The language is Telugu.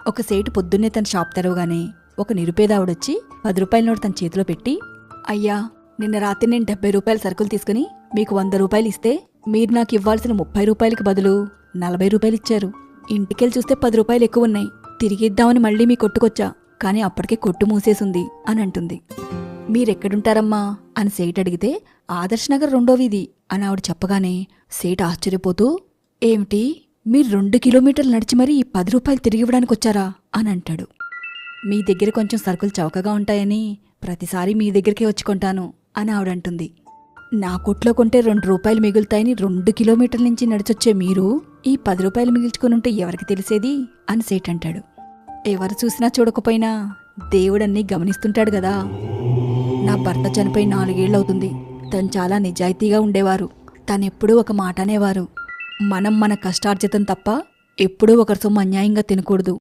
ఒక సేటు పొద్దున్నే తన షాప్ తెరవగానే ఒక నిరుపేదావుడొచ్చి 10 రూపాయల నోటు తన చేతిలో పెట్టి, అయ్యా, నిన్న రాత్రి నేను 70 రూపాయల సరుకులు తీసుకుని మీకు 100 రూపాయలు ఇస్తే మీరు నాకు ఇవ్వాల్సిన 30 రూపాయలకి బదులు 40 రూపాయలు ఇచ్చారు. ఇంటికెళ్ళి చూస్తే 10 రూపాయలు ఎక్కువ ఉన్నాయి. తిరిగిద్దామని మళ్ళీ మీ కొట్టుకొచ్చా, కానీ అప్పటికే కొట్టు మూసేసుంది అని అంటుంది. మీరెక్కడుంటారమ్మా అని సేటు అడిగితే, ఆదర్శ్ నగర్ 2వ వీధి అని ఆవిడ చెప్పగానే సేటు ఆశ్చర్యపోతూ, ఏమిటి, మీరు 2 కిలోమీటర్లు నడిచి మరీ ఈ 10 రూపాయలు తిరిగివ్వడానికి వచ్చారా అని అంటాడు. మీ దగ్గర కొంచెం సరుకులు చౌకగా ఉంటాయని ప్రతిసారి మీ దగ్గరికే వచ్చి కొంటాను అని ఆవిడంటుంది. నా కొట్లో కొంటే 2 రూపాయలు మిగులుతాయని 2 కిలోమీటర్ల నుంచి నడిచొచ్చే మీరు ఈ 10 రూపాయలు మిగిల్చుకునుంటే ఎవరికి తెలిసేది అని సేట్ అంటాడు. ఎవరు చూసినా చూడకపోయినా దేవుడన్నీ గమనిస్తుంటాడు గదా. నా భర్త చనిపోయి 4 ఏళ్ళవుతుంది. తను చాలా నిజాయితీగా ఉండేవారు. తనెప్పుడూ ఒక మాట అనేవారు, మనం మన కష్టార్జితం తప్ప ఎప్పుడూ ఒకరి సొమ్ము అన్యాయంగా తినకూడదు